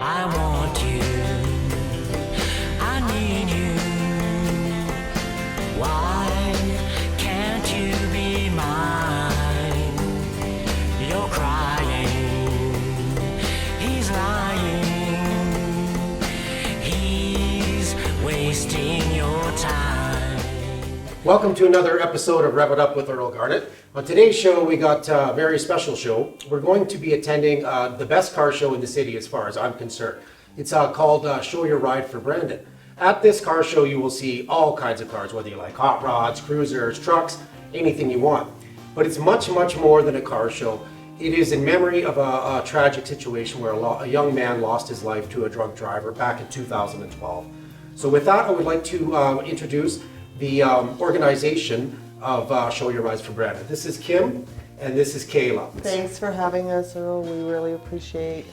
I want you, I need you. Why can't you be mine? You're crying, he's lying, he's wasting your time. Welcome to another episode of Rev It Up with Earl Garnett. On today's show, we got a very special show. We're going to be attending the best car show in the city as far as I'm concerned. It's called Show Your Ride for Brandon. At this car show, you will see all kinds of cars, whether you like hot rods, cruisers, trucks, anything you want. But it's much, much more than a car show. It is in memory of a tragic situation where a young man lost his life to a drunk driver back in 2012. So with that, I would like to introduce the organization of Show Your Rides for Brandon. This is Kim, and this is Kayla. Thanks for having us, Earl. We really appreciate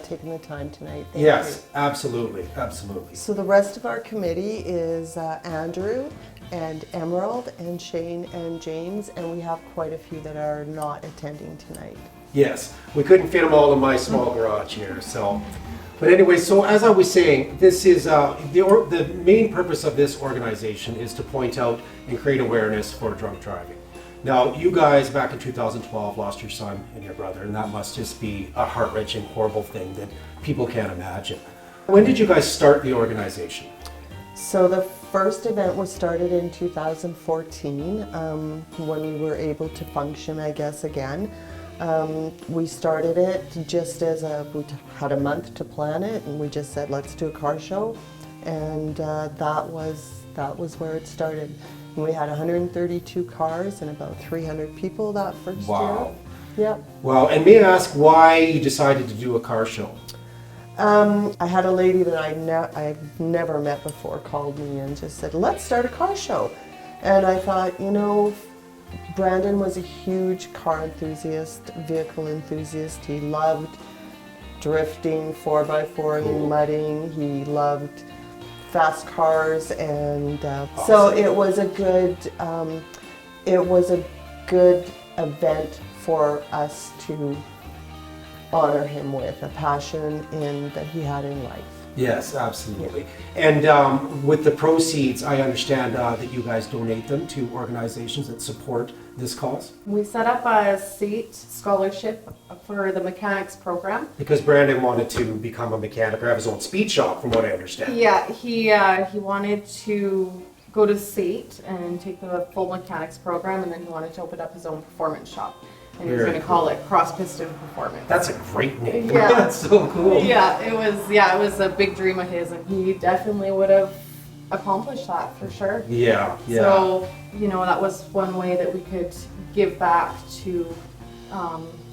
taking the time tonight. Thank Yes, you. absolutely, absolutely. So the rest of our committee is Andrew and Emerald and Shane and James, and we have quite a few that are not attending tonight. Yes, we couldn't fit them all in my small garage here, so. But anyway, so as I was saying, this is the main purpose of this organization is to point out and create awareness for drunk driving. Now, you guys back in 2012 lost your son and your brother, and that must just be a heart-wrenching, horrible thing that people can't imagine. When did you guys start the organization? So the first event was started in 2014 when we were able to function, I guess, again. We started it just as we had a month to plan it, and we just said, let's do a car show. And that was where it started. And we had 132 cars and about 300 people that first Wow. year. Yep. Wow, and may I ask why you decided to do a car show? I had a lady that I've never met before called me and just said, let's start a car show. And I thought, you know, Brandon was a huge car enthusiast, vehicle enthusiast. He loved drifting, 4x4 and mudding. He loved fast cars, and so it was a good event for us to honor him with, a passion that he had in life. Yes, absolutely. And with the proceeds, I understand that you guys donate them to organizations that support this cause? We set up a SATE scholarship for the mechanics program. Because Brandon wanted to become a mechanic or have his own speed shop, from what I understand. Yeah, he wanted to go to SATE and take the full mechanics program, and then he wanted to open up his own performance shop. And he was going to call it Cross Piston Performance. That's a great name. Yeah. That's so cool. Yeah, it was a big dream of his, and he definitely would have accomplished that for sure. Yeah, yeah. So, you know, that was one way that we could give back to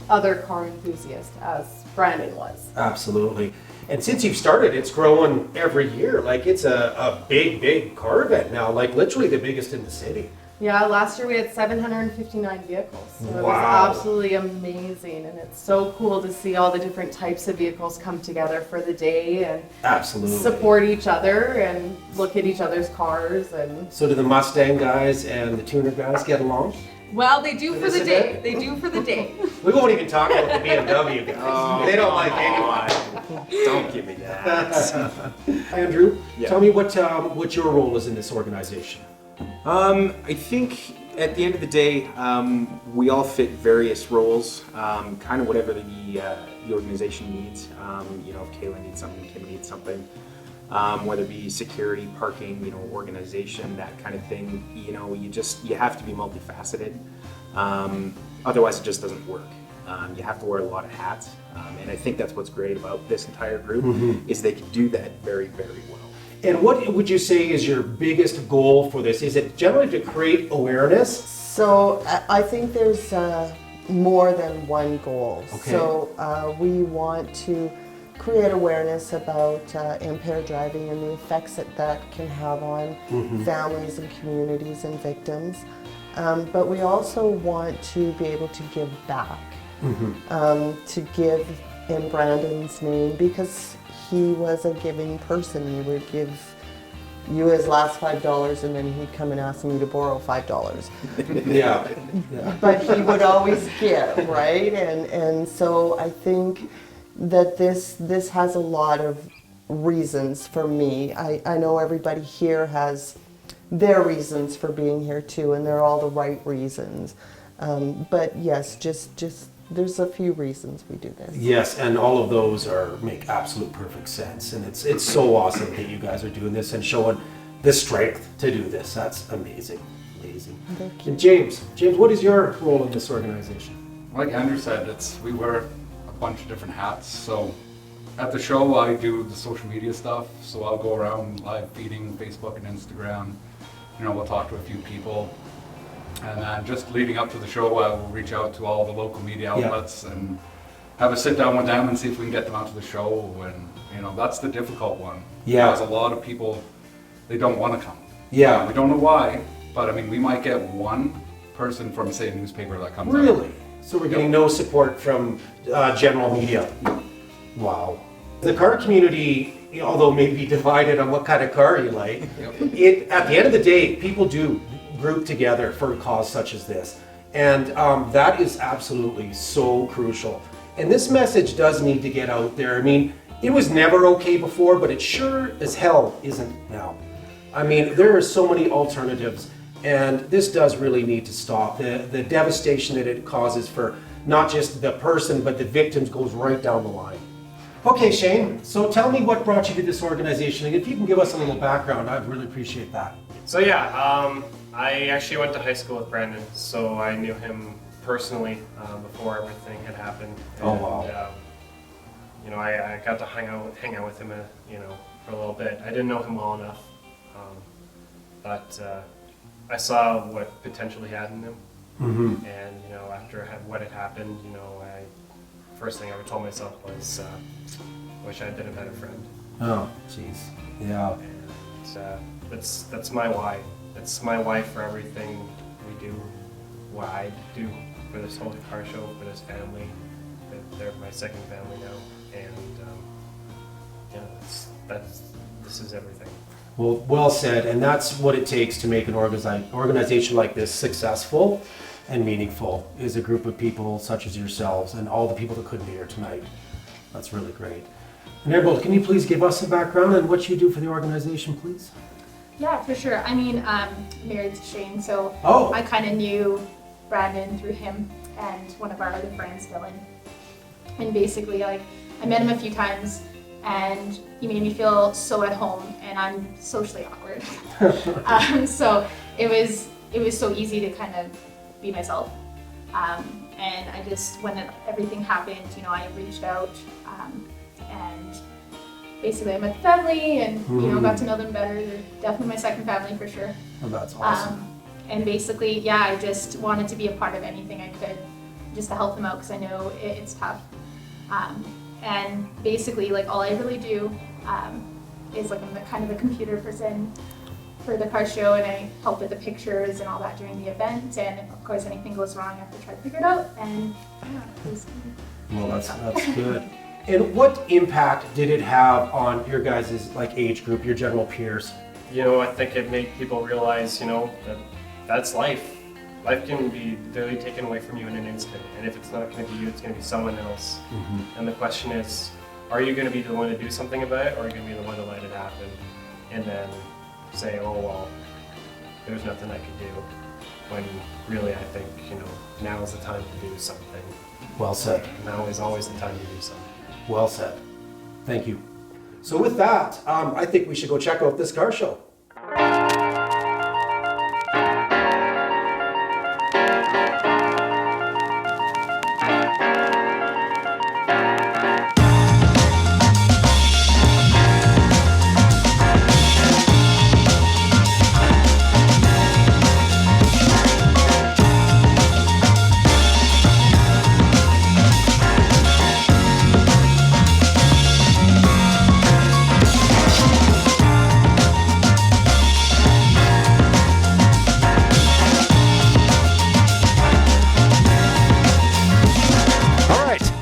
other car enthusiasts, as Brandon was. Absolutely. And since you've started, it's growing every year. Like, it's a big, big car event now, like literally the biggest in the city. Yeah, last year we had 759 vehicles. So it was Wow. absolutely amazing, and it's so cool to see all the different types of vehicles come together for the day and Absolutely. support each other and look at each other's cars. And So do the Mustang guys and the tuner guys get along? well, they do for this the day. event? They do for the day. We won't even talk about the BMW guys. They don't like anyone. Don't give me that. Andrew, Yeah. tell me what your role is in this organization. I think at the end of the day, we all fit various roles, kind of whatever the organization needs. You know, if Kayla needs something, Kim needs something, whether it be security, parking, you know, organization, that kind of thing. You know, you have to be multifaceted. Otherwise, it just doesn't work. You have to wear a lot of hats, and I think that's what's great about this entire group is they can do that very, very well. And what would you say is your biggest goal for this? Is it generally to create awareness? So I think there's more than one goal. Okay. So we want to create awareness about impaired driving and the effects that can have on families and communities and victims. But we also want to be able to give back, to give in Brandon's name, because he was a giving person. He would give you his last $5 and then he'd come and ask me to borrow $5. Yeah. But he would always give, right? And so I think that this has a lot of reasons for me. I know everybody here has their reasons for being here too, and they're all the right reasons. But yes, just there's a few reasons we do this. Yes, and all of those make absolute perfect sense, and it's so awesome that you guys are doing this and showing the strength to do this. That's amazing. Thank you. And James, what is your role in this organization? Like Andrew said, we wear a bunch of different hats. So at the show, I do the social media stuff. So I'll go around live feeding Facebook and Instagram. We'll talk to a few people. And then just leading up to the show, I will reach out to all the local media outlets and have a sit down with them and see if we can get them out to the show. And, that's the difficult one. Yeah. Because a lot of people, they don't want to come. Yeah. We don't know why, but we might get one person from, say, a newspaper that comes out. Really? So we're getting no support from general media? Wow. The car community, although may be divided on what kind of car you like, at the end of the day, people do group together for a cause such as this. And that is absolutely so crucial. And this message does need to get out there. It was never okay before, but it sure as hell isn't now. There are so many alternatives, and this does really need to stop. The devastation that it causes for not just the person, but the victims goes right down the line. Okay, Shane, so tell me what brought you to this organization, and if you can give us a little background, I'd really appreciate that. So I actually went to high school with Brandon, so I knew him personally before everything had happened. Oh, wow. I got to hang out with him, for a little bit. I didn't know him well enough, but I saw what potential he had in him. Mm-hmm. And after what had happened, first thing I told myself was, wish I'd been a better friend. Oh, jeez. Yeah. And that's my why. That's my why for everything we do, what I do for this whole car show, for this family. They're my second family now, and this is everything. Well said, and that's what it takes to make an organization like this successful and meaningful, is a group of people such as yourselves and all the people that couldn't be here tonight. That's really great. And Emerald, can you please give us some background on what you do for the organization, please? Yeah, for sure. I'm married to Shane, so Oh. I kind of knew Brandon through him and one of our other friends, Dylan. And basically, I met him a few times, and he made me feel so at home, and I'm socially awkward. So it was so easy to kind of be myself. And I just, when everything happened, I reached out, and basically I met the family and got to know them better. They're definitely my second family for sure. Oh, that's awesome. And basically, I just wanted to be a part of anything I could just to help them out, because I know it's tough. And basically, all I really do is I'm kind of a computer person for the car show, and I help with the pictures and all that during the event. And of course, anything goes wrong, I have to try to figure it out. And basically. Well, that's good. And what impact did it have on your guys' age group, your general peers? I think it made people realize, that's life. Life can be literally taken away from you in an instant, and if it's not going to be you, it's going to be someone else. Mm-hmm. And the question is, are you going to be the one to do something about it, or are you going to be the one to let it happen and then say, oh well, there's nothing I can do, when really I think, now is the time to do something. Well said. Now is always the time to do something. Well said. Thank you. So with that, I think we should go check out this car show.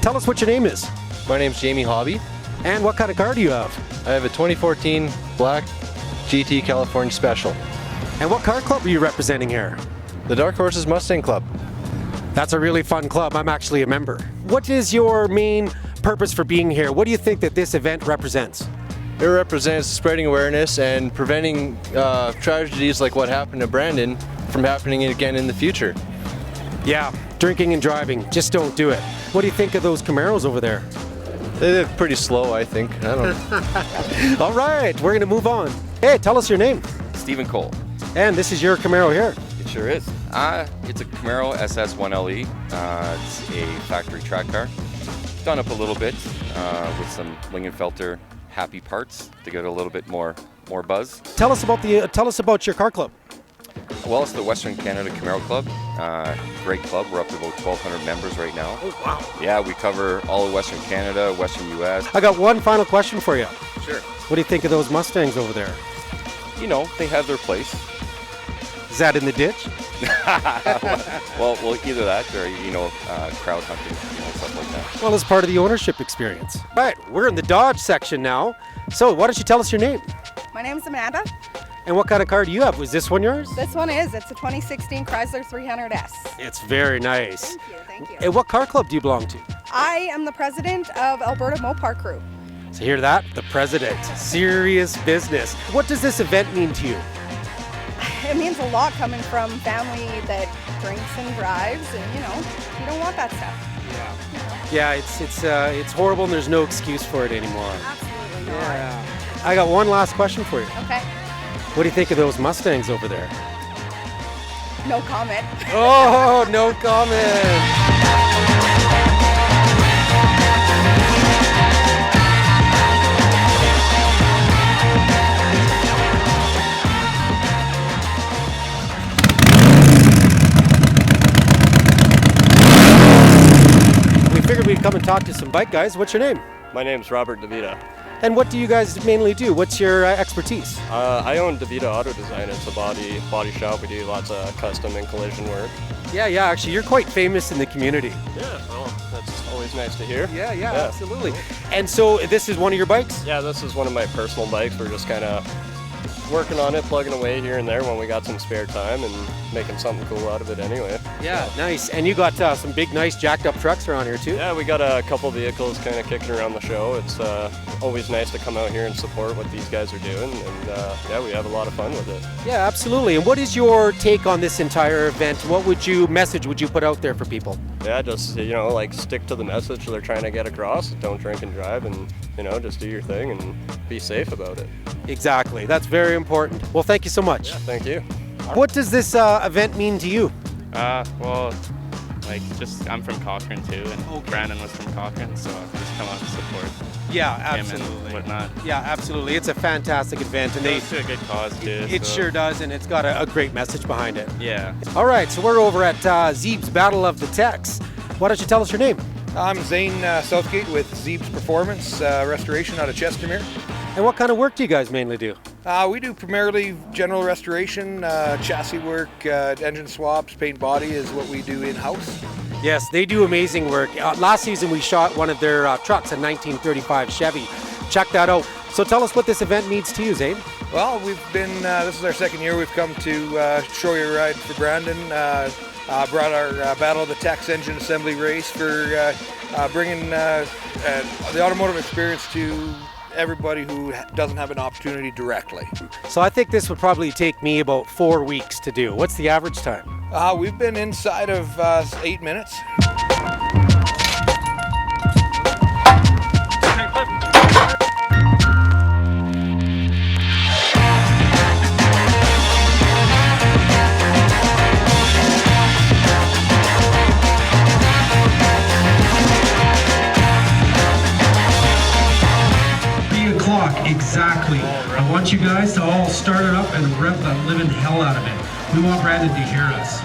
Tell us what your name is. My name's Jamie Hobby. And what kind of car do you have? I have a 2014 black GT California Special. And what car club are you representing here? The Dark Horses Mustang Club. That's a really fun club. I'm actually a member. What is your main purpose for being here? What do you think that this event represents? It represents spreading awareness and preventing tragedies like what happened to Brandon from happening again in the future. Yeah, drinking and driving, just don't do it. What do you think of those Camaros over there? They look pretty slow, I think. I don't know. All right, we're gonna move on. Hey, tell us your name. Stephen Cole. And this is your Camaro here. It sure is. It's a Camaro SS1LE. It's a factory track car. Done up a little bit with some Lingenfelter happy parts to get a little bit more buzz. Tell us about your car club. Well, it's the Western Canada Camaro Club. Great club. We're up to about 1,200 members right now. Oh, wow. Yeah, we cover all of Western Canada, Western U.S. I got one final question for you. Sure. What do you think of those Mustangs over there? You know, they have their place. Is that in the ditch? well, either that or, crowd hunting, stuff like that. Well, it's part of the ownership experience. All right, we're in the Dodge section now. So why don't you tell us your name? My name's Amanda. And what kind of car do you have? Was this one yours? This one is. It's a 2016 Chrysler 300S. It's very nice. Thank you. And what car club do you belong to? I am the president of Alberta Mopar Crew. So hear that? The president. Serious business. What does this event mean to you? It means a lot coming from family that drinks and drives, and you don't want that stuff. Yeah, it's horrible and there's no excuse for it anymore. Absolutely not. Yeah. I got one last question for you. Okay. What do you think of those Mustangs over there? No comment. Oh, no comment. We figured we'd come and talk to some bike guys. What's your name? My name's Robert DeVita. And what do you guys mainly do? What's your expertise? I own DeVita Auto Design. It's a body shop. We do lots of custom and collision work. Yeah, actually, you're quite famous in the community. Yeah, well, that's always nice to hear. Yeah, absolutely. And so this is one of your bikes? Yeah, this is one of my personal bikes. We're just kind of working on it, plugging away here and there when we got some spare time and making something cool out of it anyway. Yeah, nice. And you got some big, nice jacked up trucks around here too? Yeah, we got a couple vehicles kind of kicking around the show. It's always nice to come out here and support what these guys are doing, and yeah, we have a lot of fun with it. Yeah, absolutely. And what is your take on this entire event? What message would you put out there for people? Yeah, just, stick to the message they're trying to get across. Don't drink and drive, and, just do your thing and be safe about it. Exactly. That's very important. Well, thank you so much. Yeah, thank you. What does this event mean to you? I'm from Cochrane too, and Brandon was from Cochrane, so I just come out to support Yeah, him absolutely. and whatnot. Yeah, absolutely. It's a fantastic event, and It's to a good cause too. it so. sure does, and it's got a great message behind it. Yeah. All right, so we're over at Zeeb's Battle of the Techs. Why don't you tell us your name? I'm Zane Southgate with Zeeb's Performance Restoration out of Chestermere. And what kind of work do you guys mainly do? We do primarily general restoration, chassis work, engine swaps, paint body is what we do in-house. Yes, they do amazing work. Last season we shot one of their trucks, a 1935 Chevy. Check that out. So tell us what this event means to you, Zane. Well, we've been, this is our second year we've come to show you a ride for Brandon. Brought our Battle of the Techs engine assembly race for bringing the automotive experience to everybody who doesn't have an opportunity directly. So I think this would probably take me about 4 weeks to do. What's the average time? We've been inside of 8 minutes. Exactly. I want you guys to all start it up and rev the living hell out of it. We want Brandon to hear us.